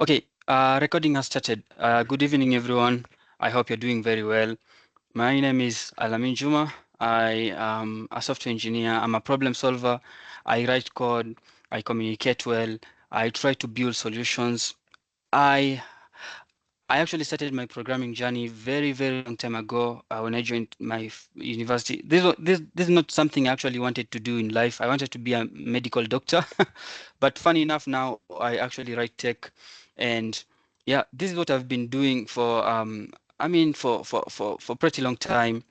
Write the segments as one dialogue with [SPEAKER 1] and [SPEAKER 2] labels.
[SPEAKER 1] Okay, recording has started. Good evening, everyone. I hope you're doing very well. My name is Alamin Juma. I am a software engineer. I'm a problem solver. I write code. I communicate well. I try to build solutions. I I actually started my programming journey very, very long time ago when I joined my university. This is not something I actually wanted to do in life. I wanted to be a medical doctor, but funny enough, now I actually write tech, and yeah, this is what I've been doing for I mean for pretty long time.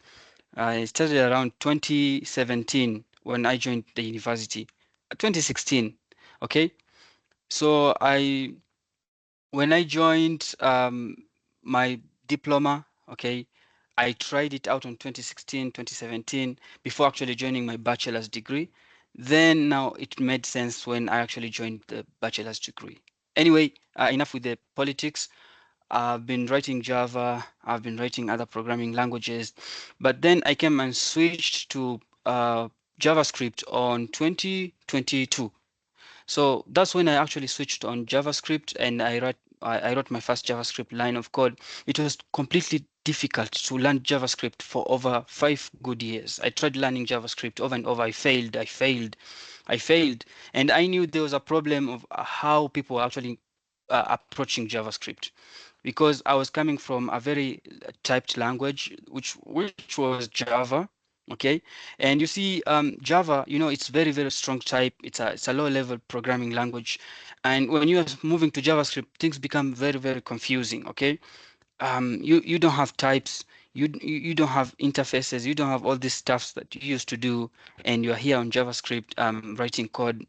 [SPEAKER 1] I started around 2017 when I joined the university. 2016, okay. So when I joined my diploma, okay, I tried it out on 2016, 2017 before actually joining my bachelor's degree. Then now it made sense when I actually joined the bachelor's degree. Anyway, enough with the politics. I've been writing Java, I've been writing other programming languages, but then I came and switched to JavaScript on 2022. So that's when I actually switched on JavaScript and I wrote my first JavaScript line of code. It was completely difficult to learn JavaScript for over 5 good years. I tried learning JavaScript over and over. I failed. And I knew there was a problem of how people were actually approaching JavaScript because I was coming from a very typed language, which was Java. Okay, and you see, Java, it's very, very strong type. It's a low level programming language, and when you are moving to JavaScript, things become very, very confusing. Okay, you don't have types, you don't have interfaces, you don't have all these stuffs that you used to do, and you're here on JavaScript writing code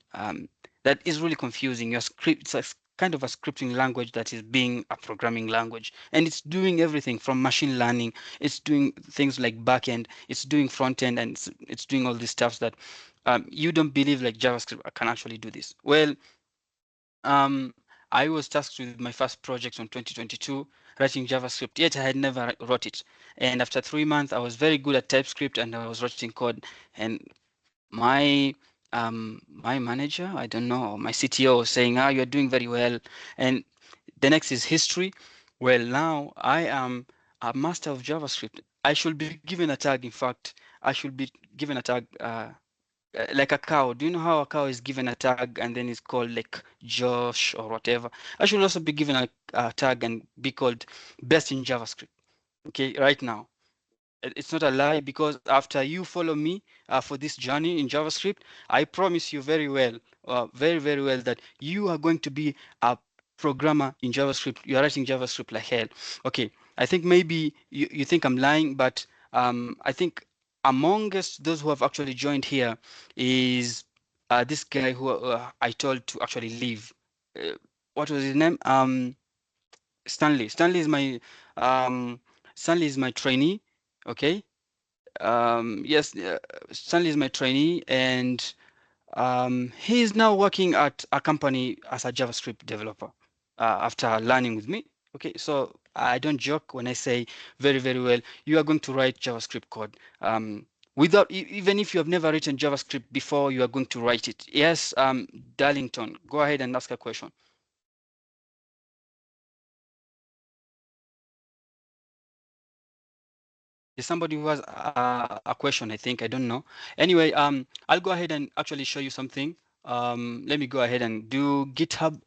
[SPEAKER 1] that is really confusing. Your script, it's a kind of a scripting language that is being a programming language, and it's doing everything from machine learning. It's doing things like backend, it's doing front end, and it's doing all these stuffs that you don't believe like JavaScript can actually do this. Well, um, I was tasked with my first project on 2022, writing JavaScript, yet I had never wrote it. And after 3 months, I was very good at TypeScript and I was writing code. And my my manager, I don't know, my CTO was saying, you're doing very well. And the next is history. Well, now I am a master of JavaScript. I should be given a tag. In fact, I should be given a tag like a cow. Do you know how a cow is given a tag and then it's called like Josh or whatever? I should also be given a tag and be called best in JavaScript. Okay, right now. It's not a lie because after you follow me for this journey in JavaScript, I promise you very well, very, very well, that you are going to be a programmer in JavaScript. You're writing JavaScript like hell. Okay, I think maybe you think I'm lying, but I think amongst those who have actually joined here is this guy who I told to actually leave. Uh, what was his name? Stanley. Um, Stanley is my trainee. Okay. Yes, Stanley is my trainee, and he is now working at a company as a JavaScript developer after learning with me. Okay, so I don't joke when I say very, very well. You are going to write JavaScript code. Without even if you have never written JavaScript before, you are going to write it. Yes, Darlington, go ahead and ask a question. There's somebody who has a question, I think. I don't know. Anyway, I'll go ahead and actually show you something. Let me go ahead and do GitHub.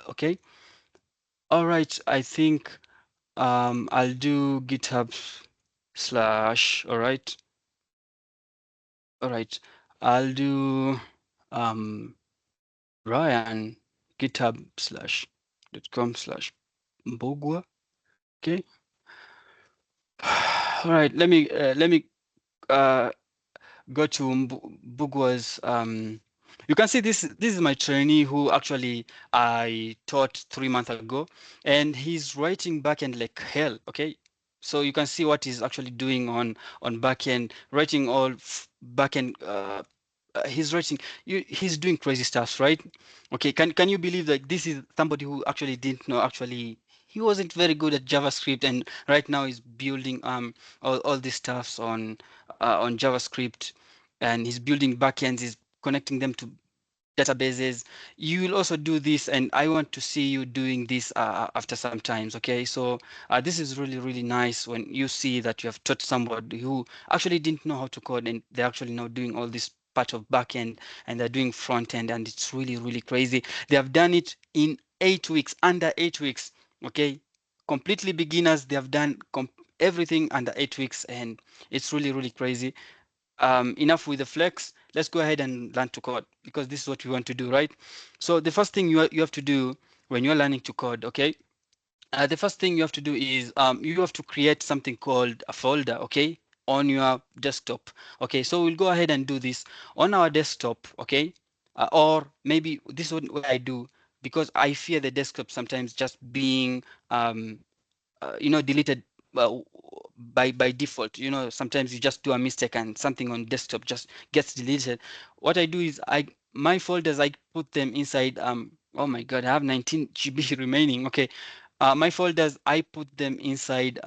[SPEAKER 1] Okay. All right. I think I'll do GitHub slash. All right. All right. I'll do um Ryan GitHub slash .com slash Mbogwa. Okay. All right. Let me uh go to Bugwa's you can see this is my trainee who actually I taught 3 months ago, and he's writing backend like hell. Okay, so you can see what he's actually doing on backend, writing all backend he's writing he's doing crazy stuff, right? Okay, can you believe that this is somebody who actually didn't know, actually he wasn't very good at JavaScript, and right now he's building all these stuffs on JavaScript, and he's building backends, he's connecting them to databases. You will also do this, and I want to see you doing this after some times. Okay, so this is really, really nice when you see that you have taught somebody who actually didn't know how to code, and they're actually now doing all this part of backend, and they're doing front end, and it's really, really crazy. They have done it in 8 weeks, under 8 weeks. Okay, completely beginners. They have done everything under 8 weeks, and it's really, really crazy. Enough with the flex. Let's go ahead and learn to code, because this is what we want to do, right? So the first thing you have to do when you're learning to code, okay? The first thing you have to do is you have to create something called a folder, okay, on your desktop. Okay, so we'll go ahead and do this on our desktop, okay? Or maybe this is what I do, because I fear the desktop sometimes just being deleted by default. Sometimes you just do a mistake and something on desktop just gets deleted. What I do is my folders, I put them inside oh my god, I have 19 GB remaining. Okay, my folders, I put them inside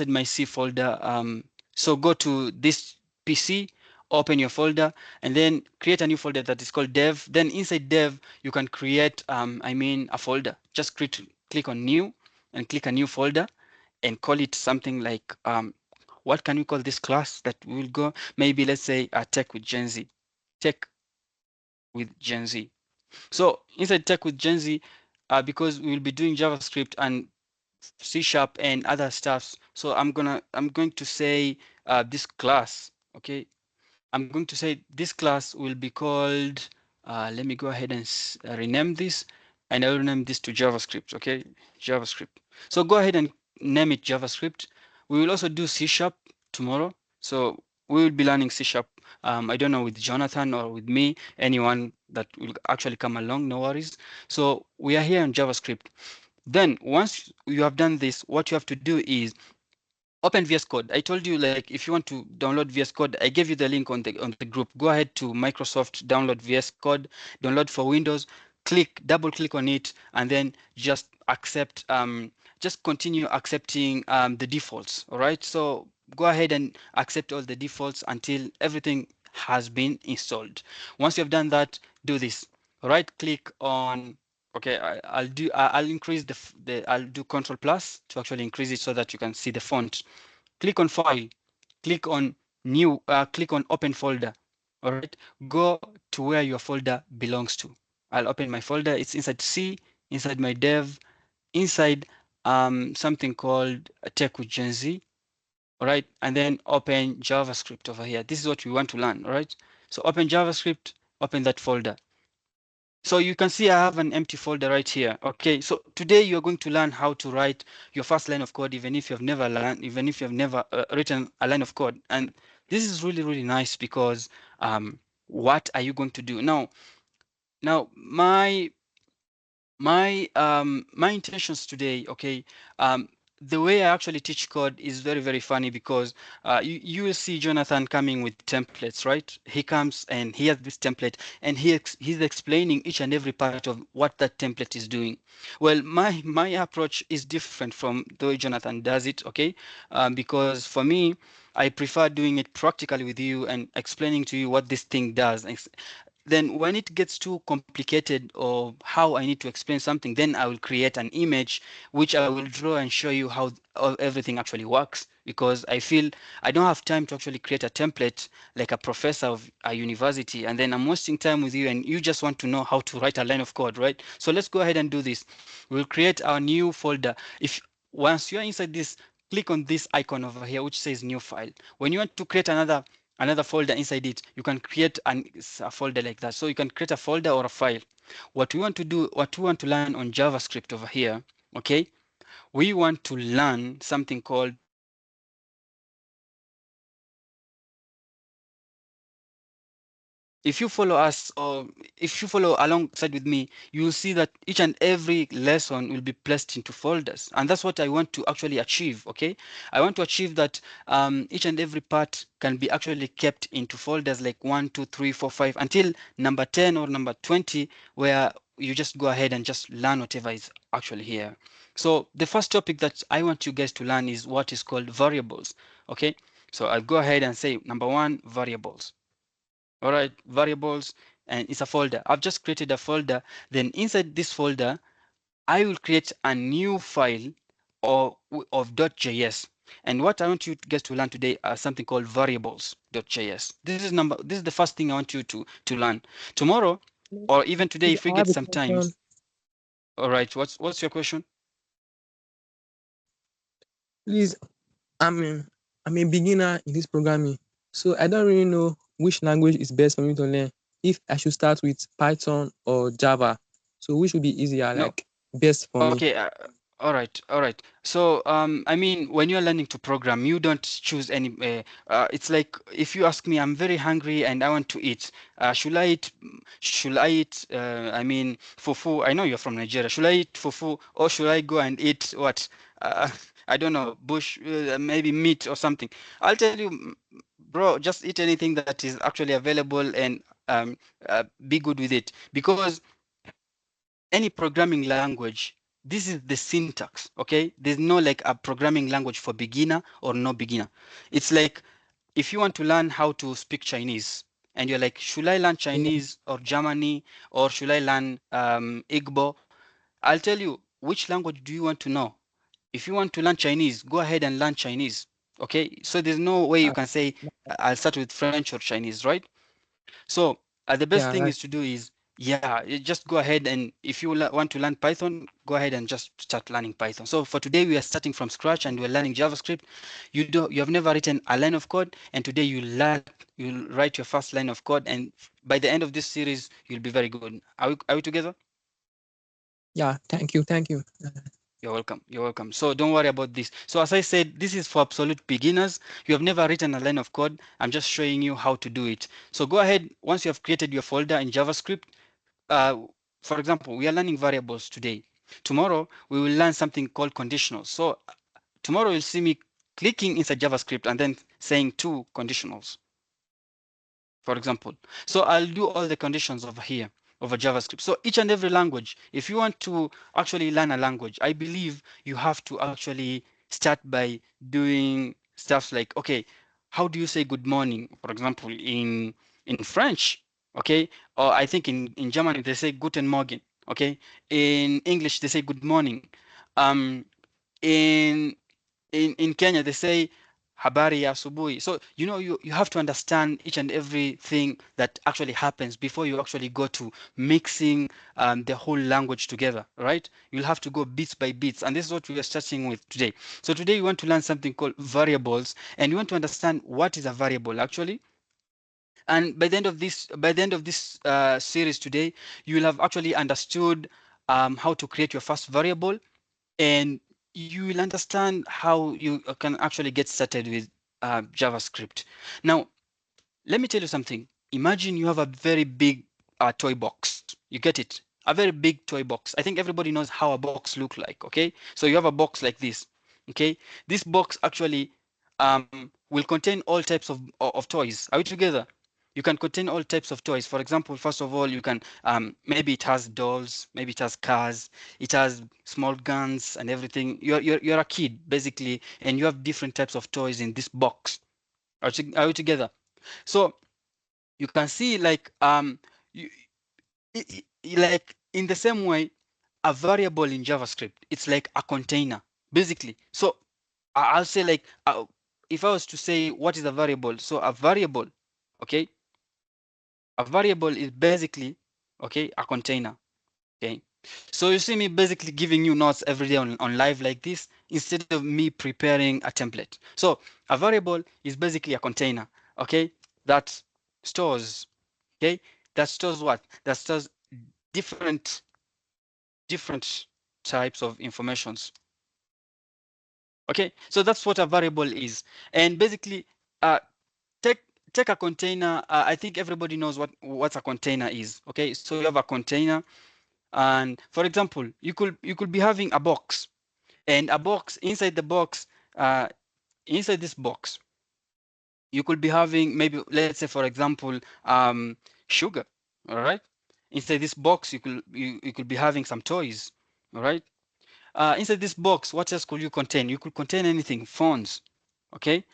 [SPEAKER 1] my C folder. So go to this PC, open your folder, and then create a new folder that is called dev. Then inside dev, you can create, a folder. Just click on new and click a new folder and call it something like, what can we call this class that will go? Maybe let's say tech with Gen Z. Tech with Gen Z. So inside tech with Gen Z, because we'll be doing JavaScript and C sharp and other stuffs. So I'm going to say this class. Okay, I'm going to say this class will be called. Let me go ahead and rename this, and I'll rename this to JavaScript. Okay, JavaScript. So go ahead and name it JavaScript. We will also do C sharp tomorrow. So we will be learning C sharp. I don't know with Jonathan or with me, anyone that will actually come along. No worries. So we are here on JavaScript. Then once you have done this, what you have to do is open VS Code. I told you, like, if you want to download VS Code, I gave you the link on the group. Go ahead to Microsoft, download VS Code, download for Windows, double click on it, and then just accept, just continue accepting the defaults. All right. So go ahead and accept all the defaults until everything has been installed. Once you have done that, do this. Right click on. Okay, I'll increase I'll do Control Plus to actually increase it so that you can see the font. Click on File, click on New, click on Open Folder. All right, go to where your folder belongs to. I'll open my folder. It's inside C, inside my dev, inside something called Tech with Gen Z. All right, and then open JavaScript over here. This is what we want to learn. All right, so open JavaScript, open that folder. So you can see I have an empty folder right here. Okay, so today you're going to learn how to write your first line of code, even if you've never written a line of code. And this is really, really nice because what are you going to do now? Now, my intentions today, okay, the way I actually teach code is very, very funny because you will see Jonathan coming with templates, right? He comes and he has this template and he's explaining each and every part of what that template is doing. Well, my approach is different from the way Jonathan does it, okay? Because for me, I prefer doing it practically with you and explaining to you what this thing does. Then when it gets too complicated or how I need to explain something, then I will create an image which I will draw and show you how everything actually works, because I feel I don't have time to actually create a template like a professor of a university, and then I'm wasting time with you and you just want to know how to write a line of code, right? So let's go ahead and do this. We'll create our new folder. If once you're inside this, click on this icon over here which says new file. When you want to create another folder inside it, you can create a folder like that. So you can create a folder or a file. What we want to do, what we want to learn on JavaScript over here, okay, we want to learn something called if you follow us, or if you follow alongside with me, you will see that each and every lesson will be placed into folders, and that's what I want to actually achieve. Okay, I want to achieve that each and every part can be actually kept into folders like 1, 2, 3, 4, 5 until number 10 or number 20, where you just go ahead and just learn whatever is actually here. So the first topic that I want you guys to learn is what is called variables. Okay, so I'll go ahead and say number 1, variables. All right, variables, and it's a folder. I've just created a folder. Then inside this folder, I will create a new file of .js. And what I want you guys to learn today are something called variables.js. This is the first thing I want you to learn. Tomorrow, or even today,
[SPEAKER 2] Please,
[SPEAKER 1] if we
[SPEAKER 2] I have
[SPEAKER 1] get
[SPEAKER 2] a
[SPEAKER 1] some time.
[SPEAKER 2] question.
[SPEAKER 1] All right, what's your question?
[SPEAKER 2] Please, I'm a, I'm a beginner in this programming, so I don't really know which language is best for me to learn. If I should start with Python or Java, so which would be easier,
[SPEAKER 1] No.
[SPEAKER 2] like best for me?
[SPEAKER 1] Okay, all right, all right. So, I mean, when you're learning to program, you don't choose any. It's like if you ask me, I'm very hungry and I want to eat. Should I eat? Should I eat? I mean, fufu. I know you're from Nigeria. Should I eat fufu or should I go and eat what? Uh, I don't know, bush, maybe meat or something. I'll tell you, bro, just eat anything that is actually available and be good with it because any programming language, this is the syntax, okay? There's no like a programming language for beginner or no beginner. It's like if you want to learn how to speak Chinese and you're like, should I learn
[SPEAKER 2] Yeah,
[SPEAKER 1] Chinese or Germany or should I learn Igbo? I'll tell you, which language do you want to know? If you want to learn Chinese, go ahead and learn Chinese, okay? So there's no way you
[SPEAKER 2] uh,
[SPEAKER 1] can say, I'll start with French or Chinese, right? So the best
[SPEAKER 2] yeah,
[SPEAKER 1] thing
[SPEAKER 2] right.
[SPEAKER 1] is to do is, yeah, you just go ahead and if you want to learn Python, go ahead and just start learning Python. So for today, we are starting from scratch and we're learning JavaScript. You have never written a line of code, and today you'll write your first line of code, and by the end of this series, you'll be very good. Are we together?
[SPEAKER 2] Yeah, thank you, thank you.
[SPEAKER 1] You're welcome. You're welcome. So don't worry about this. So as I said, this is for absolute beginners. You have never written a line of code. I'm just showing you how to do it. So go ahead, once you have created your folder in JavaScript, uh, for example, we are learning variables today. Tomorrow, we will learn something called conditionals. So tomorrow, you'll see me clicking inside JavaScript and then saying two conditionals, for example. So I'll do all the conditions over here over JavaScript. So each and every language, if you want to actually learn a language, I believe you have to actually start by doing stuff like, okay, how do you say good morning, for example, in French, okay? Or I think in Germany they say Guten Morgen, okay? In English they say good morning. Um, in in Kenya they say habari ya asubuhi. So you have to understand each and everything that actually happens before you actually go to mixing the whole language together, right? You'll have to go bits by bits, and this is what we are starting with today. So today you want to learn something called variables, and you want to understand what is a variable actually. And by the end of this series today, you will have actually understood how to create your first variable, and you will understand how you can actually get started with JavaScript. Now, let me tell you something. Imagine you have a very big toy box. You get it? A very big toy box. I think everybody knows how a box look like, okay? So you have a box like this, okay? This box actually will contain all types of toys. Are we together? You can contain all types of toys. For example, first of all, you can maybe it has dolls, maybe it has cars, it has small guns and everything. You're a kid basically, and you have different types of toys in this box. Are we together? So you can see like you, like in the same way, a variable in JavaScript, it's like a container basically. So I'll say like if I was to say what is a variable, so a variable, okay, a variable is basically, okay, a container. Okay, so you see me basically giving you notes every day on live like this instead of me preparing a template. So a variable is basically a container, okay, that stores, okay, that stores what? That stores different different types of informations. Okay, so that's what a variable is, and basically, uh, take take a container. I think everybody knows what a container is. Okay, so you have a container, and for example, you could be having a box, and a box inside the box, uh, inside this box, you could be having maybe, let's say, for example, sugar. All right, inside this box, you could be having some toys. All right. Inside this box, what else could you contain? You could contain anything, phones, okay?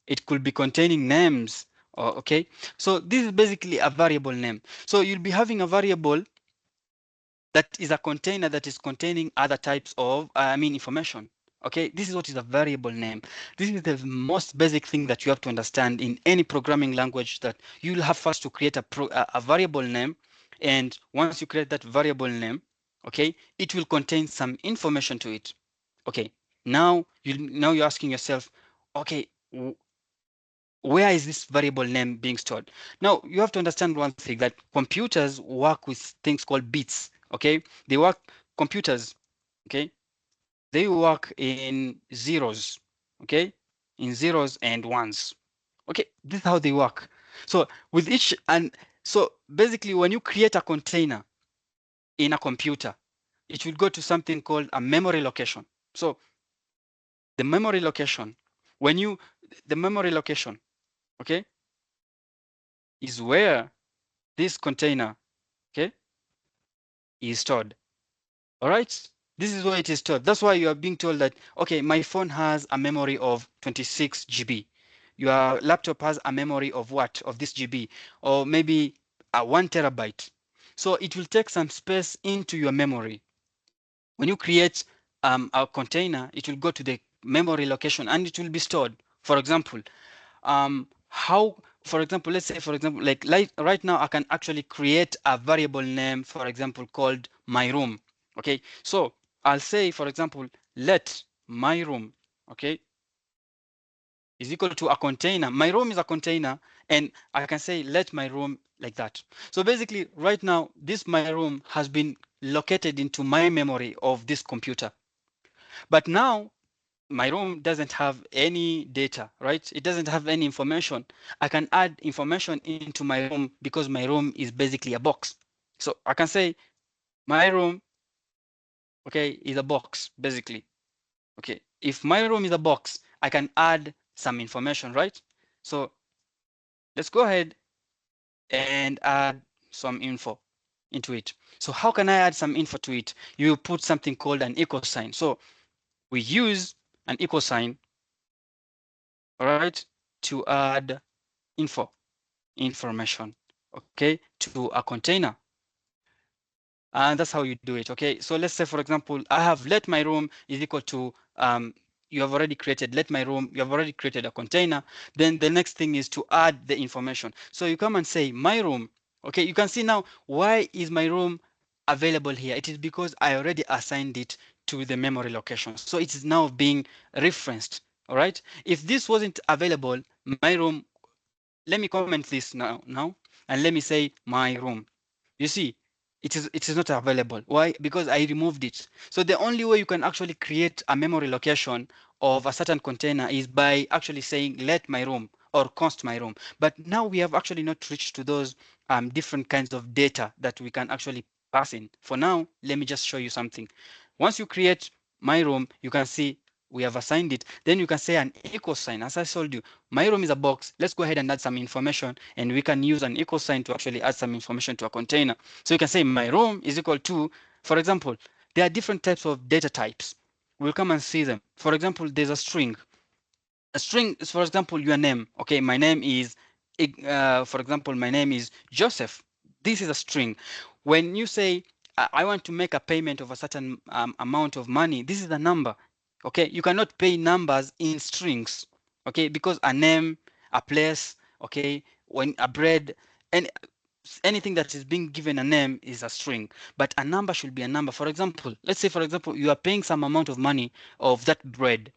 [SPEAKER 1] It could be containing names, Okay, so this is basically a variable name. So you'll be having a variable that is a container that is containing other types of, information. Okay, this is what is a variable name. This is the most basic thing that you have to understand in any programming language, that you'll have first to create a variable name. And once you create that variable name, okay, it will contain some information to it. Okay, now you're asking yourself, okay, where is this variable name being stored? Now, you have to understand one thing, that computers work with things called bits, okay? Computers, okay? They work in zeros, okay? In zeros and ones, okay? This is how they work. So with each, and so basically when you create a container in a computer, it will go to something called a memory location. So the memory location, when you, the memory location, okay, is where this container, okay, is stored. All right, this is where it is stored. That's why you are being told that, okay, my phone has a memory of 26 GB. Your laptop has a memory of what, of this GB, or maybe a 1 terabyte. So it will take some space into your memory. When you create a container, it will go to the memory location and it will be stored. For example, how, for example, let's say, for example, like right now I can actually create a variable name, for example, called my room. Okay, so I'll say, for example, let my room, okay, is equal to a container. My room is a container, and I can say let my room like that. So basically right now this my room has been located into my memory of this computer. But now my room doesn't have any data, right? It doesn't have any information. I can add information into my room because my room is basically a box. So I can say my room, okay, is a box, basically. Okay, if my room is a box, I can add some information, right? So let's go ahead and add some info into it. So how can I add some info to it? You put something called an equal sign. So we use an equal sign, all right, to add info, information, okay, to a container. And that's how you do it. Okay, so let's say, for example, I have let my room is equal to you have already created let my room, you have already created a container. Then the next thing is to add the information. So you come and say my room. Okay, you can see now why is my room available here. It is because I already assigned it to the memory location, so it is now being referenced. All right, if this wasn't available, my room, let me comment this now, and let me say my room. You see, it is not available. Why? Because I removed it. So the only way you can actually create a memory location of a certain container is by actually saying let my room or const my room. But now we have actually not reached to those different kinds of data that we can actually pass in. For now, let me just show you something. Once you create my room, you can see we have assigned it. Then you can say an equal sign. As I told you, my room is a box. Let's go ahead and add some information, and we can use an equal sign to actually add some information to a container. So you can say my room is equal to, for example, there are different types of data types. We'll come and see them. For example, there's a string. A string is, for example, your name. Okay, my name is, for example, my name is Joseph. This is a string. When you say, I want to make a payment of a certain amount of money, this is a number. Okay, you cannot pay numbers in strings. Okay, because a name, a place, okay, when a bread, and anything that is being given a name is a string, but a number should be a number. For example, let's say, for example, you are paying some amount of money of that bread.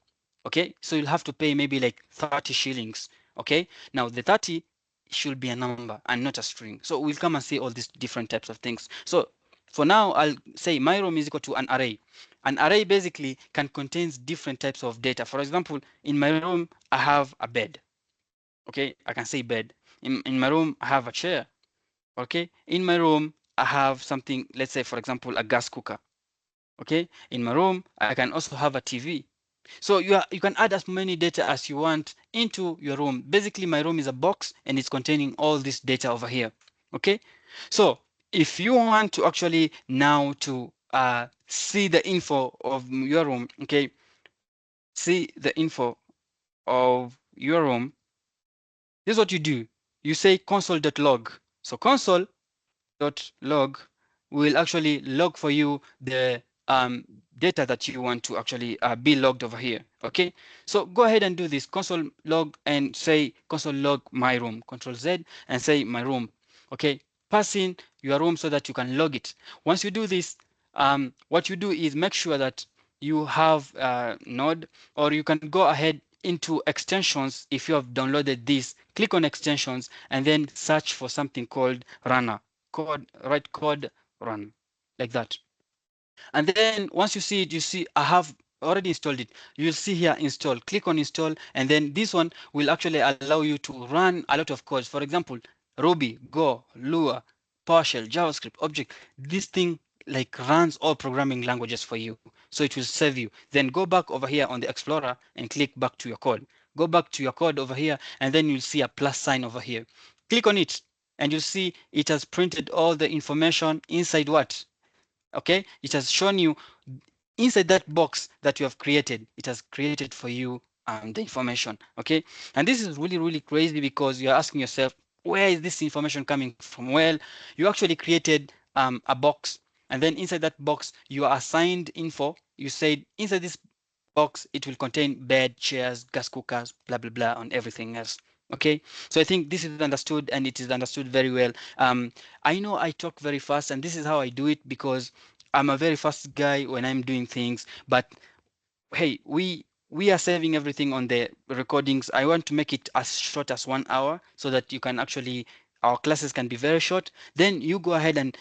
[SPEAKER 1] Okay, so you'll have to pay maybe like 30 shillings. Okay, now the 30 should be a number and not a string. So we'll come and see all these different types of things. So for now, I'll say my room is equal to an array. An array basically can contains different types of data. For example, in my room I have a bed. Okay, I can say bed. In my room I have a chair. Okay, in my room I have something, let's say, for example, a gas cooker. Okay, in my room I can also have a TV. So you can add as many data as you want into your room. Basically, my room is a box and it's containing all this data over here. Okay, so if you want to actually now to see the info of your room, okay, see the info of your room, this is what you do. you say console.log. So console.log will actually log for you the data that you want to actually be logged over here. Okay, so go ahead and do this console log and say console log my room, control Z and say my room. Okay, pass in your room so that you can log it. Once you do this, what you do is make sure that you have Node, or you can go ahead into extensions. If you have downloaded this, click on extensions and then search for something called runner. Write code run like that. And then once you see it, you see I have already installed it. You'll see here install. Click on install, and then this one will actually allow you to run a lot of codes. For example, Ruby, Go, Lua, PowerShell, JavaScript, Object. This thing like runs all programming languages for you. So it will save you. Then go back over here on the Explorer and click back to your code. Go back to your code over here, and then you'll see a plus sign over here. Click on it, and you'll see it has printed all the information inside what? Okay, it has shown you inside that box that you have created. It has created for you the information. Okay, and this is really crazy because you're asking yourself, where is this information coming from? Well, you actually created a box, and then inside that box you are assigned info. You said inside this box it will contain bed, chairs, gas cookers, blah blah blah, and everything else. Okay, so I think this is understood, and it is understood very well. I know I talk very fast, and this is how I do it because I'm a very fast guy when I'm doing things. But hey, we are saving everything on the recordings. I want to make it as short as 1 hour so that you can actually, our classes can be very short. Then you go ahead and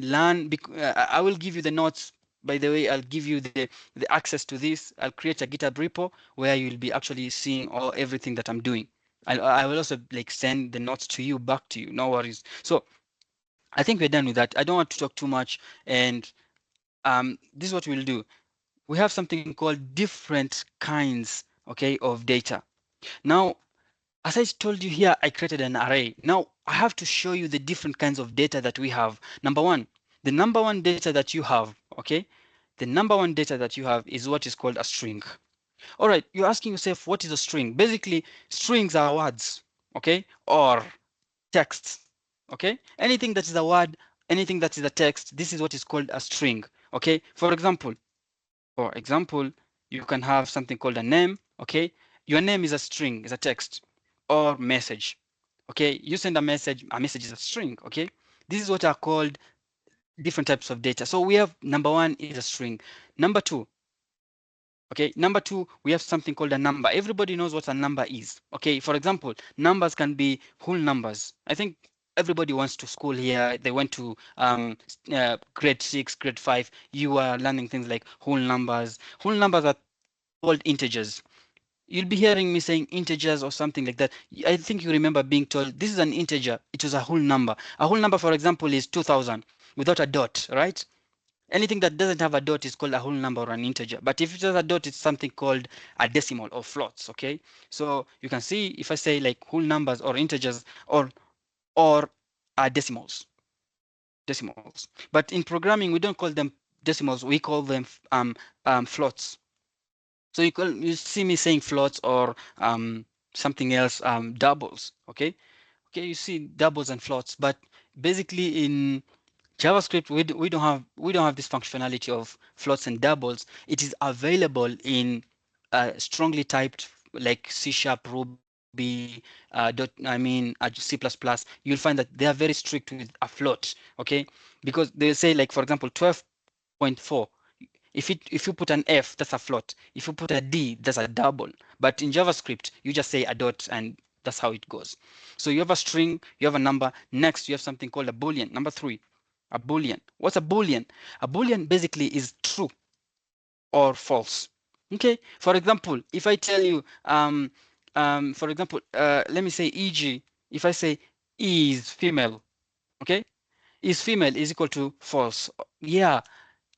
[SPEAKER 1] learn. I will give you the notes. By the way, I'll give you the access to this. I'll create a GitHub repo where you'll be actually seeing all everything that I'm doing. I will also like send the notes to you back to you. No worries. So I think we're done with that. I don't want to talk too much, and this is what we'll do. We have something called different kinds, okay, of data. Now, as I told you here, I created an array. Now, I have to show you the different kinds of data that we have. Number one, the number one data that you have, okay, the number one data that you have is what is called a string. All right, you're asking yourself, what is a string? Basically, strings are words, okay, or text, okay? Anything that is a word, anything that is a text, this is what is called a string, okay? For example, you can have something called a name, okay? Your name is a string, is a text, or message, okay? You send a message is a string, okay? This is what are called different types of data. So we have number one is a string. Number two, okay, number two, we have something called a number. Everybody knows what a number is, okay? For example, numbers can be whole numbers. I think everybody wants to school here. They went to grade 6, grade 5. You are learning things like whole numbers. Whole numbers are called integers. You'll be hearing me saying integers or something like that. I think you remember being told this is an integer. It was a whole number. A whole number, for example, is 2000 without a dot, right? Anything that doesn't have a dot is called a whole number or an integer. But if it has a dot, it's something called a decimal or floats, okay? So you can see if I say like whole numbers or integers or decimals. But in programming, we don't call them decimals. We call them floats. So you see me saying floats or something else, doubles, okay? Okay, you see doubles and floats, but basically in JavaScript, we don't have this functionality of floats and doubles. It is available in strongly typed like C Sharp, Ruby, C++. You'll find that they are very strict with a float, okay? Because they say like, for example, 12.4. If you put an F, that's a float. If you put a D, that's a double. But in JavaScript, you just say a dot and that's how it goes. So you have a string, you have a number. Next, you have something called a boolean. Number three, a boolean. What's a boolean? A boolean basically is true or false. Okay. For example, if I tell you, for example, let me say, e.g., if I say is female, okay, is female is equal to false. Yeah,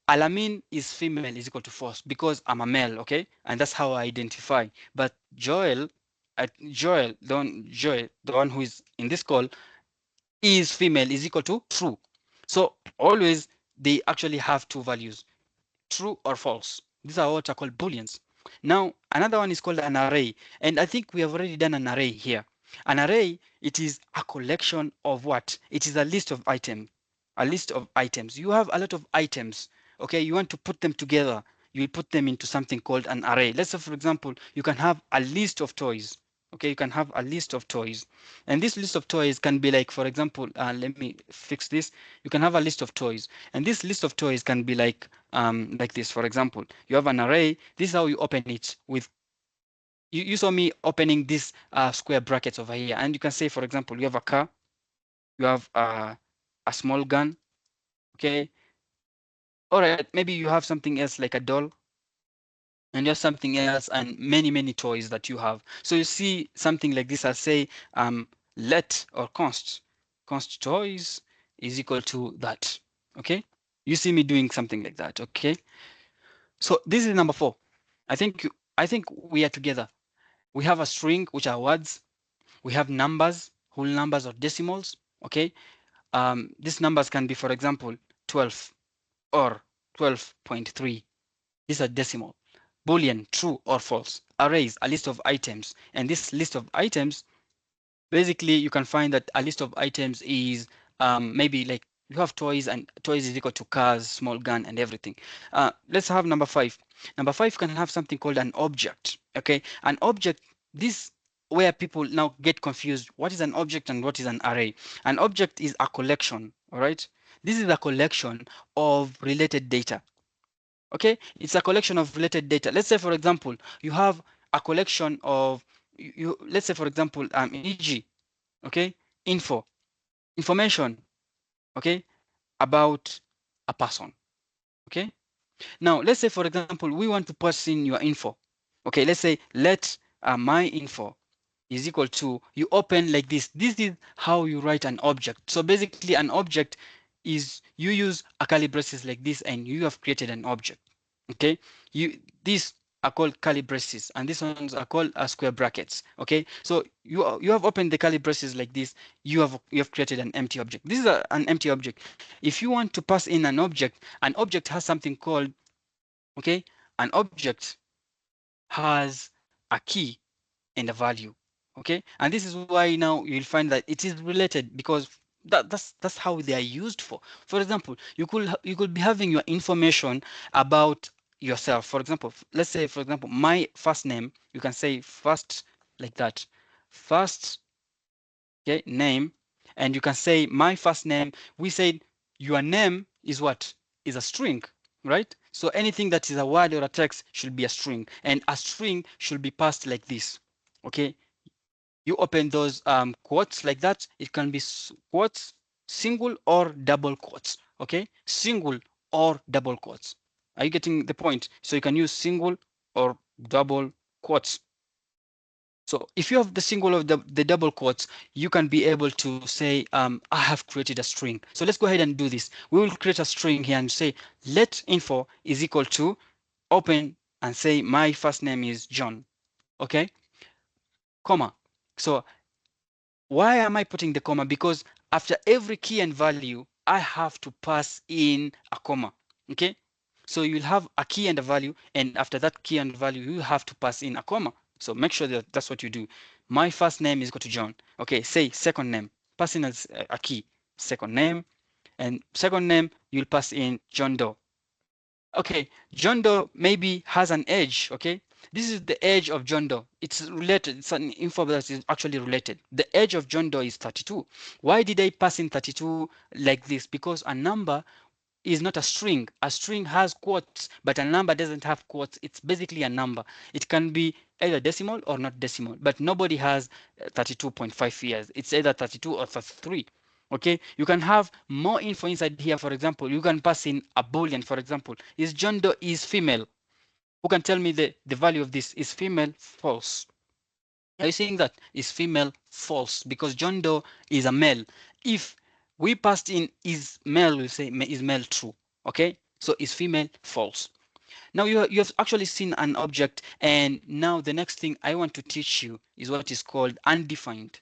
[SPEAKER 1] Alamin is female is equal to false because I'm a male, okay? And that's how I identify. But Joel, the one who is in this call, is female is equal to true. So always they actually have two values, true or false. These are what are called booleans. Now, another one is called an array. And I think we have already done an array here. An array, it is a collection of what? It is a list of items. A list of items. You have a lot of items. Okay, you want to put them together. You will put them into something called an array. Let's say, for example, you can have a list of toys. Okay, you can have a list of toys. And this list of toys can be like, for example, let me fix this. You can have a list of toys. And this list of toys can be like this. For example, you have an array. This is how you open it with you saw me opening this square brackets over here, and you can say, for example, you have a car, you have a small gun, okay? All right, maybe you have something else like a doll, and you have something else, and many toys that you have. So you see something like this. I'll say let or const toys is equal to that, okay? You see me doing something like that, okay? So this is number 4. I think we are together. We have a string, which are words. We have numbers, whole numbers or decimals, okay? These numbers can be, for example, 12 or 12.3. These are decimal. Boolean, true or false. Arrays, a list of items. And this list of items, basically, you can find that a list of items is maybe like you have toys, and toys is equal to cars, small gun, and everything. Let's have number 5. Number 5 can have something called an object. Okay, an object. This where people now get confused. What is an object and what is an array? An object is a collection. All right. This is a collection of related data. Okay, it's a collection of related data. Let's say, for example, you have a collection of let's say, for example, eg, okay, information, okay, about a person. Okay, now let's say, for example, we want to pass in your info. Okay, let's say let my info is equal to, you open like this. This is how you write an object. So basically, an object is you use a curly braces like this, and you have created an object. Okay, these are called curly braces, and these ones are called square brackets. Okay, so you have opened the curly braces like this. You have created an empty object. This is an empty object. If you want to pass in an object has something called, okay, an object has a key and a value. Okay, and this is why now you'll find that it is related, because that's how they are used for. For example, you could be having your information about yourself. For example, let's say, for example, my first name. You can say first like that, first, okay, name, and you can say my first name. We said your name is what? Is a string, right? So anything that is a word or a text should be a string, and a string should be passed like this. Okay, you open those quotes like that. It can be quotes, single or double quotes. Okay, single or double quotes. Are you getting the point? So you can use single or double quotes. So if you have the single or the double quotes, you can be able to say, I have created a string. So let's go ahead and do this. We will create a string here and say, let info is equal to, open and say, my first name is John. Okay, comma. So why am I putting the comma? Because after every key and value, I have to pass in a comma. Okay, so you'll have a key and a value, and after that key and value, you have to pass in a comma. So make sure that that's what you do. My first name is equal to John. Okay, say second name, pass in as a key, second name, and second name you'll pass in John Doe. Okay, John Doe maybe has an age. Okay, this is the age of John Doe. It's related. It's an info that is actually related. The age of John Doe is 32. Why did I pass in 32 like this? Because a number is not a string. A string has quotes, but a number doesn't have quotes. It's basically a number. It can be either decimal or not decimal, but nobody has 32.5 years. It's either 32 or 33. Okay, you can have more info inside here. For example, you can pass in a boolean. For example, is John Doe is female? Who can tell me the value of this? Is female false? Are you saying that is female false? Because John Doe is a male. If we passed in is male, we'll say is male true. Okay, so is female false. Now you have actually seen an object, and now the next thing I want to teach you is what is called undefined.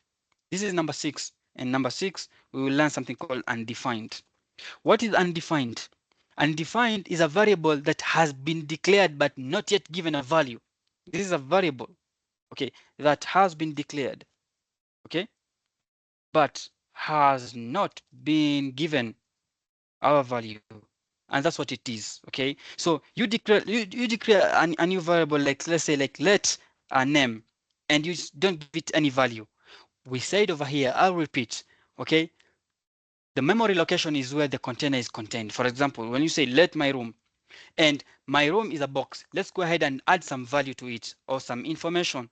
[SPEAKER 1] This is number 6, and number 6 we will learn something called undefined. What is undefined? Undefined is a variable that has been declared but not yet given a value. This is a variable, okay, that has been declared okay, but has not been given our value, and that's what it is. Okay, so you declare a new variable, like let's say like let a name, and you don't give it any value. We said over here, I'll repeat. Okay, the memory location is where the container is contained. For example, when you say let my room, and my room is a box, let's go ahead and add some value to it or some information.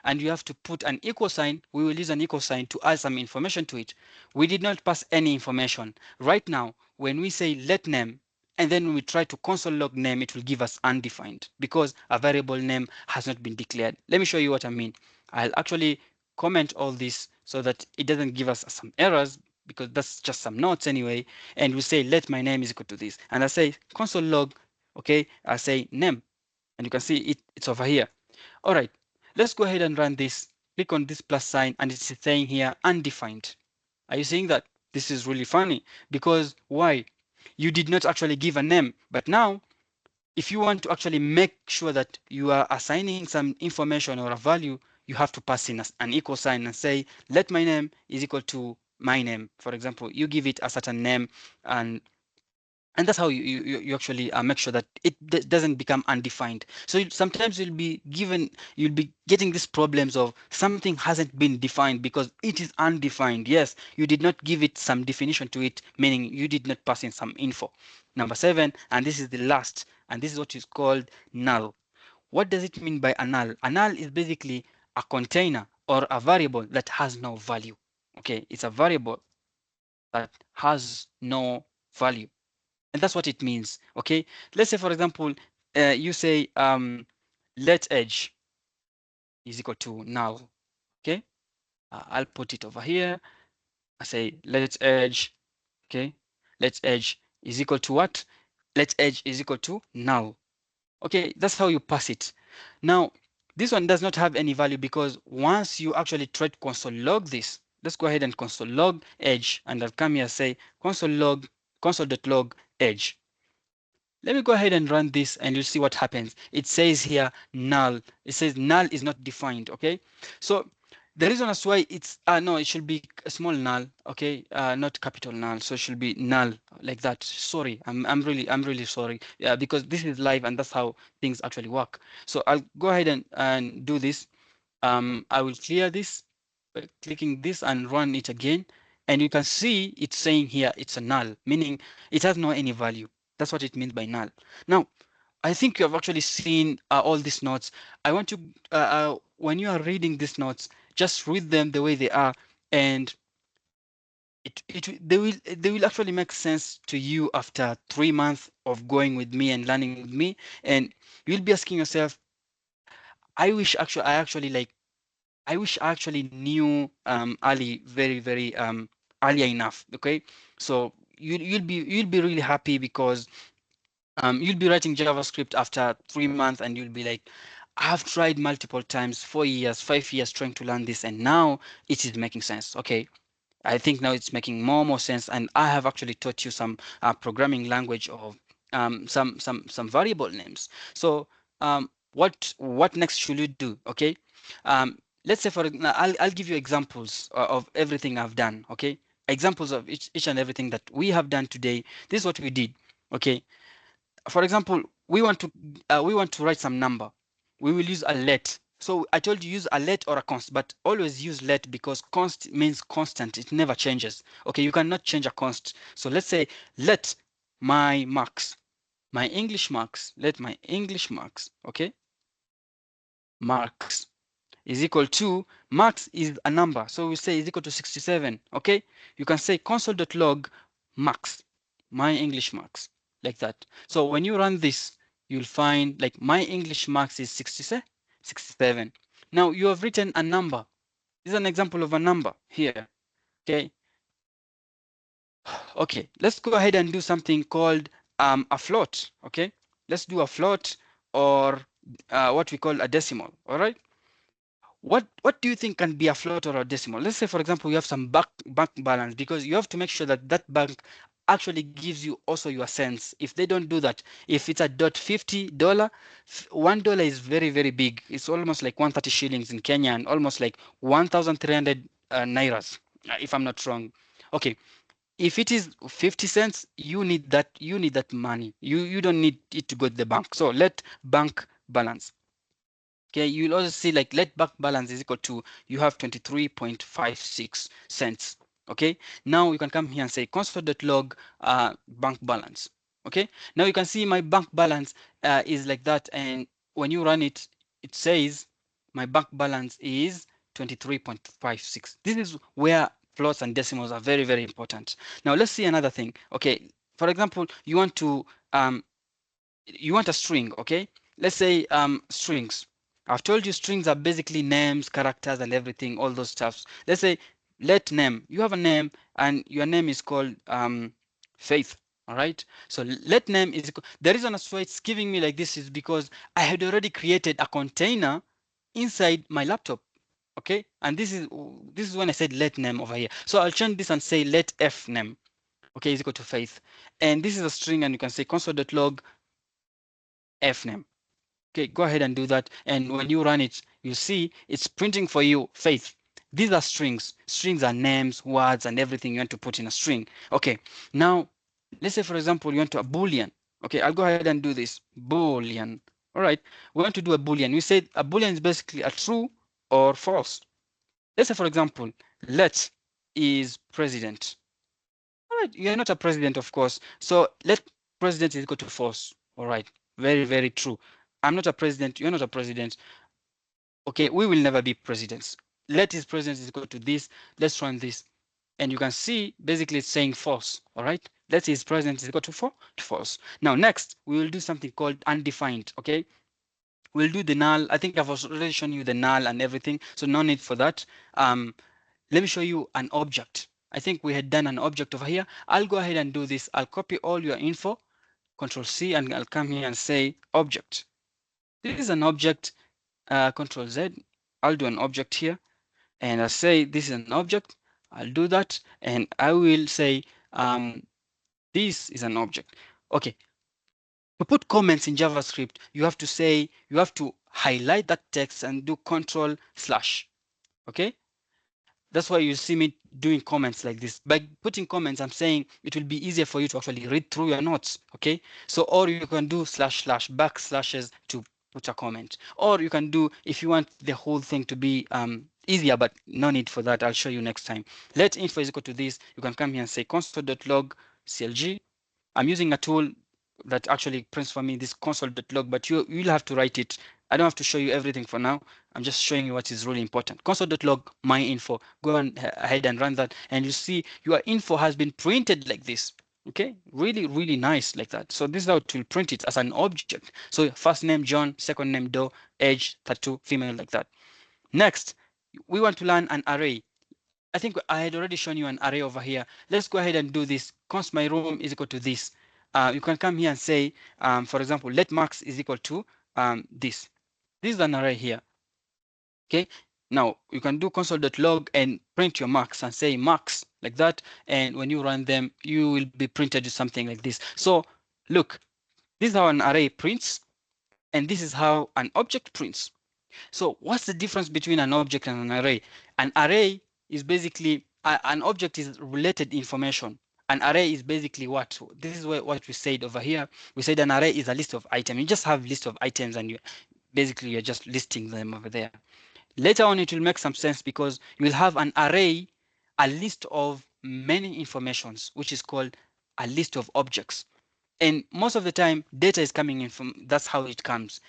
[SPEAKER 1] And you have to put an equal sign. We will use an equal sign to add some information to it. We did not pass any information. Right now, when we say let name, and then when we try to console log name, it will give us undefined because a variable name has not been declared. Let me show you what I mean. I'll actually comment all this so that it doesn't give us some errors, because that's just some notes anyway. And we say let my name is equal to this, and I say console log, okay, I say name, and you can see it's over here. All right, let's go ahead and run this. Click on this plus sign, and it's saying here undefined. Are you seeing that? This is really funny because why? You did not actually give a name, but now if you want to actually make sure that you are assigning some information or a value, you have to pass in an equal sign and say let my name is equal to my name. For example, you give it a certain name, and that's how you actually make sure that it doesn't become undefined. So sometimes you'll be getting these problems of something hasn't been defined because it is undefined. Yes, you did not give it some definition to it, meaning you did not pass in some info. Number 7, and this is the last, and this is what is called null. What does it mean by a null? A null is basically a container or a variable that has no value. Okay, it's a variable that has no value, and that's what it means. Okay, let's say for example, you say let edge is equal to null. Okay, I'll put it over here. I say let edge. Okay, let edge is equal to what? Let edge is equal to null. Okay, that's how you pass it. Now this one does not have any value because once you actually try to console log this, let's go ahead and console log edge, and I'll come here, say console log console.log edge. Let me go ahead and run this and you'll see what happens. It says here null. It says null is not defined. Okay, so the reason as why it's no, it should be a small null. Okay, not capital null. So it should be null like that. Sorry, I'm really sorry. Yeah, because this is live and that's how things actually work. So I'll go ahead and do this. I will clear this by clicking this and run it again. And you can see it's saying here it's a null, meaning it has no any value. That's what it means by null. Now, I think you have actually seen all these notes. I want you, when you are reading these notes, just read them the way they are, and they will actually make sense to you after 3 months of going with me and learning with me, and you'll be asking yourself, I actually like I wish I actually knew Ali very earlier enough. Okay, so you'll be really happy because you'll be writing JavaScript after 3 months, and you'll be like, I've tried multiple times, 4 years, 5 years trying to learn this, and now it is making sense. Okay, I think now it's making more sense, and I have actually taught you some programming language of some variable names. So what next should you do? Okay, let's say I'll give you examples of everything I've done. Okay, examples of each and everything that we have done today. This is what we did. Okay, for example, we want to write some number. We will use a let. So I told you use a let or a const, but always use let because const means constant. It never changes. Okay, you cannot change a const. So let's say let my marks, my English marks, let my English marks, okay, marks is equal to, marks is a number, so we say is equal to 67. Okay, you can say console.log marks, my English marks, like that. So when you run this, you'll find like my English marks is 67. Now you have written a number. This is an example of a number here. Okay, okay, let's go ahead and do something called a float. Okay, let's do a float, or what we call a decimal. All right, what do you think can be a float or a decimal? Let's say, for example, you have some bank balance, because you have to make sure that that bank actually gives you also your cents. If they don't do that, if it's a $50, $1 is very big. It's almost like 130 shillings in Kenya, and almost like 1,300 nairas, if I'm not wrong. Okay, if it is 50 cents, you need that money. You don't need it to go to the bank. So let bank balance. Okay, you'll also see like let bank balance is equal to, you have 23.56 cents. Okay, now you can come here and say console.log bank balance. Okay, now you can see my bank balance is like that, and when you run it, it says my bank balance is 23.56. This is where floats and decimals are very, very important. Now let's see another thing. Okay, for example, um, you want a string, okay? Let's say strings. I've told you strings are basically names, characters, and everything, all those stuffs. Let's say let name. You have a name, and your name is called Faith. All right. So let name is the reason as why it's giving me like this is because I had already created a container inside my laptop. Okay, and this is when I said let name over here. So I'll change this and say let f name. Okay, is equal to Faith, and this is a string, and you can say console.log fname. Okay, go ahead and do that. And when you run it, you see it's printing for you Faith. These are strings. Strings are names, words, and everything you want to put in a string. Okay, now let's say, for example, you want to a Boolean. Okay, I'll go ahead and do this. Boolean. All right, we want to do a Boolean. We said a Boolean is basically a true or false. Let's say, for example, let is president. All right, you're not a president, of course. So let president is equal to false. All right, very, very true. I'm not a president. You're not a president. Okay, we will never be presidents. Let his president is equal to this. Let's run this. And you can see basically it's saying false. All right, let his president is equal to false. Now, next, we will do something called undefined. Okay, we'll do the null. I think I've already shown you the null and everything. So no need for that. Let me show you an object. I think we had done an object over here. I'll go ahead and do this. I'll copy all your info, Control C, and I'll come here and say object. This is an object, Control Z. I'll do an object here, and I'll say this is an object. I'll do that, and I will say this is an object. Okay. To put comments in JavaScript, you have to highlight that text and do Control slash. Okay. That's why you see me doing comments like this. By putting comments, I'm saying it will be easier for you to actually read through your notes. Okay. So, or you can do slash slash backslashes to put a comment, or you can do, if you want the whole thing to be easier, but no need for that. I'll show you next time. Let info is equal to this. You can come here and say console.log clg. I'm using a tool that actually prints for me this console.log, but you'll have to write it. I don't have to show you everything for now. I'm just showing you what is really important. Console.log my info. Go ahead and run that, and you see your info has been printed like this. Okay, really, really nice like that. So this is how it will print it as an object. So first name John, second name Doe, age tattoo, female, like that. Next, we want to learn an array. I think I had already shown you an array over here. Let's go ahead and do this. Const my room is equal to this. You can come here and say, for example, let max is equal to this. This is an array here. Okay. Now you can do console.log and print your max and say max like that. And when you run them, you will be printed with something like this. So look, this is how an array prints, and this is how an object prints. So what's the difference between an object and an array? An array is basically, an object is related information. An array is basically what? This is what we said over here. We said an array is a list of items. You just have list of items, and you're just listing them over there. Later on, it will make some sense because you will have an array, a list of many informations, which is called a list of objects. And most of the time, data is coming in from, that's how it comes.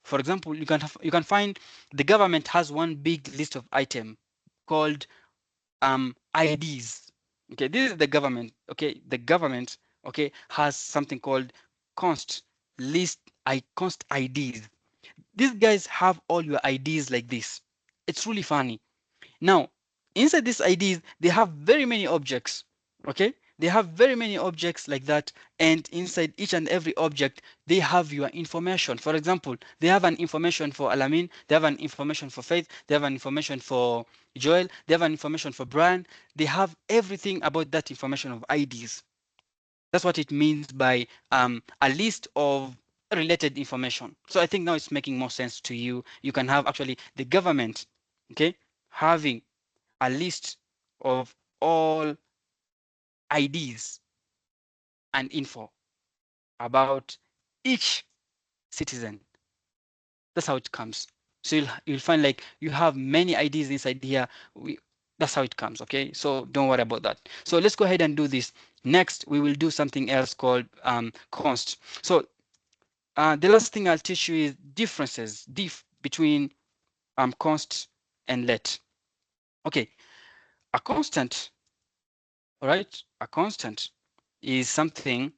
[SPEAKER 1] For example, you can find the government has one big list of item called IDs. Okay, this is the government. Okay, the government, okay, has something called const list const IDs. These guys have all your IDs like this. It's really funny. Now, inside these IDs, they have very many objects. Okay, they have very many objects like that, and inside each and every object, they have your information. For example, they have an information for Alamin, they have an information for Faith, they have an information for Joel, they have an information for Brian. They have everything about that information of IDs. That's what it means by a list of related information. So I think now it's making more sense to you. You can have actually the government, okay, having a list of all IDs and info about each citizen. That's how it comes. So you'll find like you have many IDs inside here. That's how it comes. Okay, so don't worry about that. So let's go ahead and do this. Next, we will do something else called const. So the last thing I'll teach you is differences between const and let. Okay, a constant, all right, a constant is something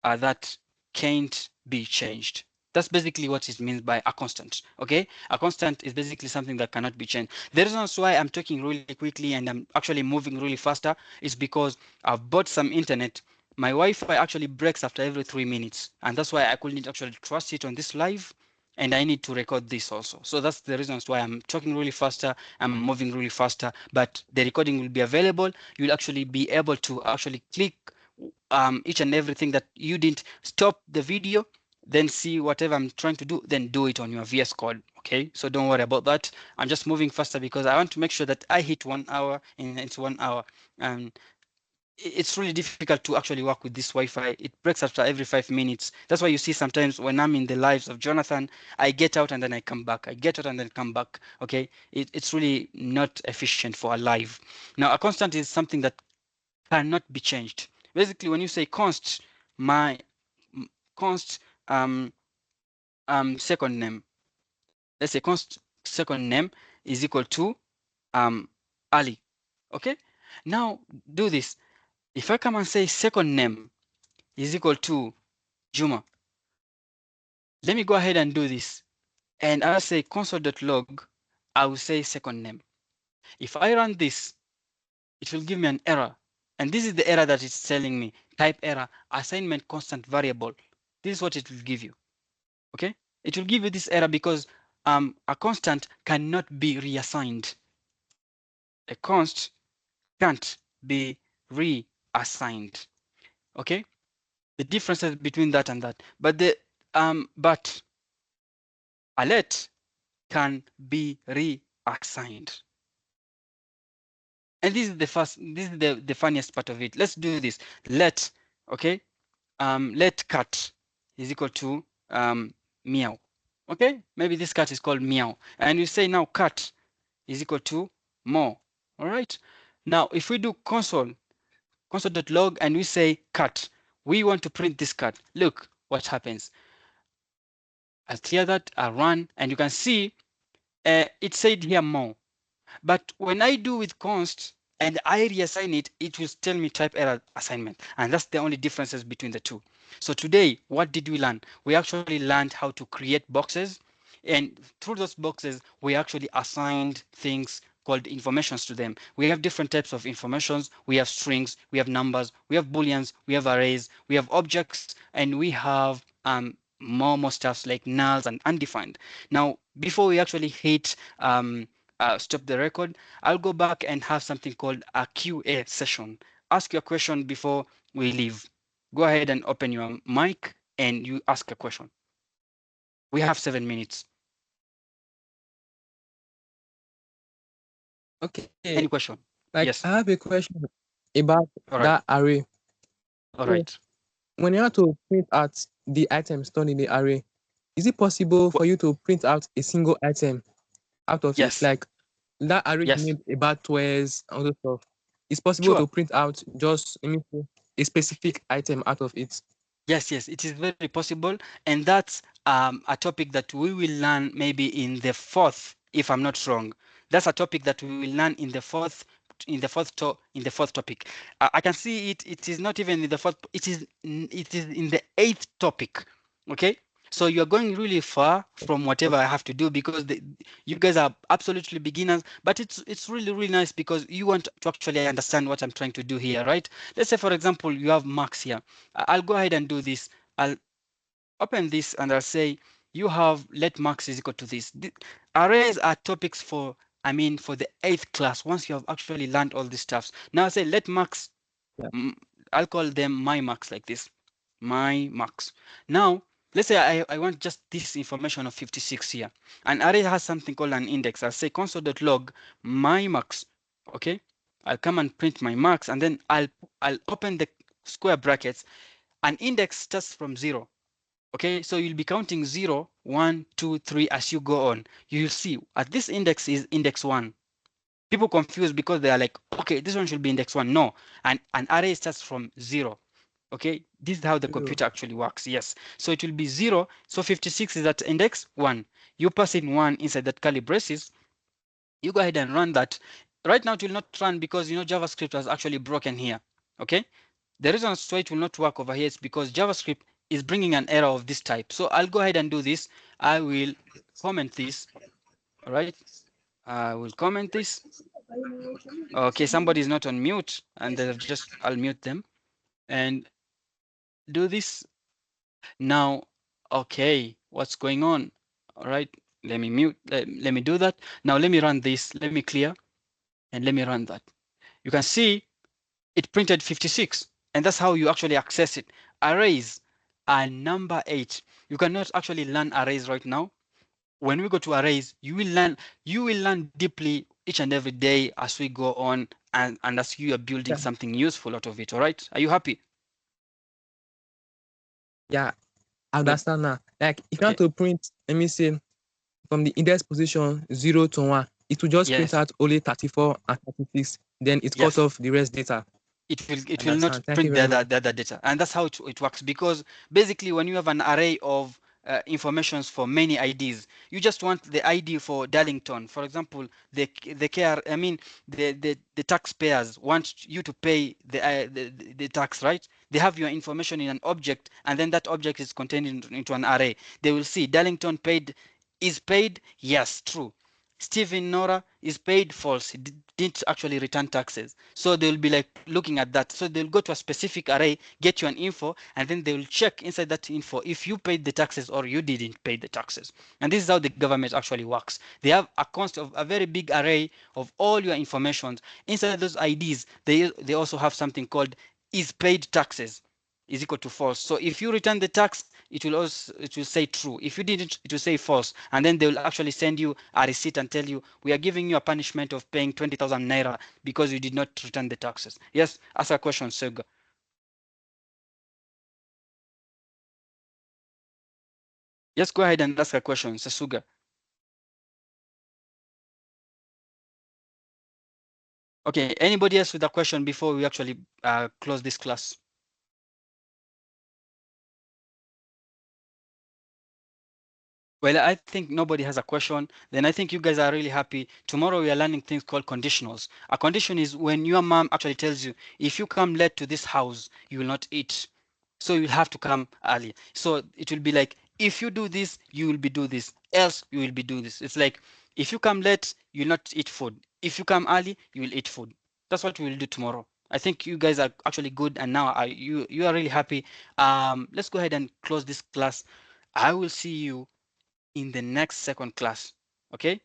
[SPEAKER 1] that can't be changed. That's basically what it means by a constant. Okay, a constant is basically something that cannot be changed. The reason why I'm talking really quickly and I'm actually moving really faster is because I've bought some internet. My Wi-Fi actually breaks after every 3 minutes, and that's why I couldn't actually trust it on this live. And I need to record this also. So that's the reasons why I'm talking really faster, I'm moving really faster, but the recording will be available. You'll actually be able to actually click each and everything that you didn't stop the video, then see whatever I'm trying to do, then do it on your VS Code. Okay, so don't worry about that. I'm just moving faster because I want to make sure that I hit 1 hour and it's 1 hour. And it's really difficult to actually work with this Wi-Fi. It breaks after every 5 minutes. That's why you see sometimes when I'm in the lives of Jonathan, I get out and then I come back. I get out and then come back. Okay, it's really not efficient for a live. Now, a constant is something that cannot be changed. Basically, when you say const, my const second name, let's say const second name is equal to Ali. Okay. Now do this. If I come and say second name is equal to Juma, let me go ahead and do this. And I'll say console.log, I will say second name. If I run this, it will give me an error. And this is the error that it's telling me. Type error, assignment constant variable. This is what it will give you. Okay? It will give you this error because a constant cannot be reassigned. A const can't be reassigned. Okay? The differences between that and that. But a let can be reassigned. And this is the funniest part of it. Let's do this. Let, okay? Let cat is equal to meow. Okay, maybe this cat is called meow, and you say now cat is equal to more. All right, now if we do console.log and we say cat, we want to print this cat. Look what happens. I clear that, I run, and you can see it said here more. But when I do with const and I reassign it, it will tell me type error assignment. And that's the only differences between the two. So today, what did we learn? We actually learned how to create boxes. And through those boxes, we actually assigned things called informations to them. We have different types of informations. We have strings, we have numbers, we have booleans, we have arrays, we have objects, and we have more stuffs like nulls and undefined. Now, before we actually hit stop the record, I'll go back and have something called a QA session. Ask your question before we leave. Go ahead and open your mic and you ask a question. We have 7 minutes.
[SPEAKER 2] Okay,
[SPEAKER 1] Any question?
[SPEAKER 2] like
[SPEAKER 1] Yes.
[SPEAKER 2] I have a question about
[SPEAKER 1] All right.
[SPEAKER 2] that array.
[SPEAKER 1] All
[SPEAKER 2] So
[SPEAKER 1] right.
[SPEAKER 2] when you have to print out the item stored in the array, is it possible for you to print out a single item out of it?
[SPEAKER 1] Yes.
[SPEAKER 2] Like that array is
[SPEAKER 1] Yes.
[SPEAKER 2] made about toys and other stuff. It's possible
[SPEAKER 1] Sure.
[SPEAKER 2] to print out just let me say, a specific item out of it.
[SPEAKER 1] Yes, yes, it is very possible, and that's a topic that we will learn maybe in the fourth, if I'm not wrong. That's a topic that we will learn in the fourth topic. I can see it. It is not even in the fourth. It is in the eighth topic. Okay, so you are going really far from whatever I have to do because you guys are absolutely beginners. But it's really nice because you want to actually understand what I'm trying to do here, right? Let's say, for example, you have Max here. I'll go ahead and do this. I'll open this and I'll say you have let max is equal to this. Arrays are topics for, I mean, for the 8th class, once you have actually learned all these stuffs. Now I say let max,
[SPEAKER 2] Yeah.
[SPEAKER 1] I'll call them my max like this, my max. Now, let's say I want just this information of 56 here. An array has something called an index. I'll say console.log my max. Okay, I'll come and print my marks, and then I'll open the square brackets. An index starts from 0. Okay, so you'll be counting 0, 1, 2, 3 as you go on. You'll see at this index is index 1. People confuse because they are like, okay, this one should be index 1. No, an array starts from 0. Okay, this is how the
[SPEAKER 2] Zero.
[SPEAKER 1] computer actually works. Yes, so it will be 0. So 56 is at index 1. You pass in 1 inside that curly braces. You go ahead and run that. Right now it will not run because JavaScript has actually broken here. Okay, the reason as to why it will not work over here is because JavaScript is bringing an error of this type. So I'll go ahead and do this. I will comment this. All right, I will comment this. Okay, somebody is not on mute, and they've just, I'll mute them and do this now. Okay, what's going on? All right, let me mute. Let me do that. Now let me run this. Let me clear and let me run that. You can see it printed 56, and that's how you actually access it. Arrays are number 8. You cannot actually learn arrays right now. When we go to arrays, you will learn deeply each and every day as we go on, and as you are building
[SPEAKER 2] Yeah.
[SPEAKER 1] something useful out of it. All right, are you happy?
[SPEAKER 2] Yeah, I
[SPEAKER 1] Good.
[SPEAKER 2] understand now. Like if you
[SPEAKER 1] Okay.
[SPEAKER 2] want to print, let me say from the index position 0 to 1, it will just print
[SPEAKER 1] Yes.
[SPEAKER 2] out only 34 and 36. Then it cut
[SPEAKER 1] Yes.
[SPEAKER 2] off the rest data.
[SPEAKER 1] It will not
[SPEAKER 2] Understand. Thank you
[SPEAKER 1] print
[SPEAKER 2] very much.
[SPEAKER 1] the other data, and that's how it works. Because basically when you have an array of informations for many IDs, you just want the ID for Darlington, for example. The care, I mean, the taxpayers want you to pay the tax, right? They have your information in an object, and then that object is contained into an array. They will see Darlington is paid, yes, true. Stephen Nora is paid, false. He didn't actually return taxes. So they'll be like looking at that. So they'll go to a specific array, get you an info, and then they will check inside that info if you paid the taxes or you didn't pay the taxes. And this is how the government actually works. They have a const of a very big array of all your information. Inside those IDs, they also have something called is paid taxes is equal to false. So if you return the tax, it will say true. If you didn't, it will say false. And then they will actually send you a receipt and tell you, we are giving you a punishment of paying 20,000 naira because you did not return the taxes. Yes, ask a question, Sega. Yes, go ahead and ask a question, Sasuga. Okay, anybody else with a question before we actually close this class? Well, I think nobody has a question. Then I think you guys are really happy. Tomorrow we are learning things called conditionals. A condition is when your mom actually tells you, if you come late to this house, you will not eat. So you'll have to come early. So it will be like, if you do this, you will be do this. Else you will be do this. It's like, if you come late, you'll not eat food. If you come early, you will eat food. That's what we will do tomorrow. I think you guys are actually good, and now you are really happy. Let's go ahead and close this class. I will see you in the next second class. Okay?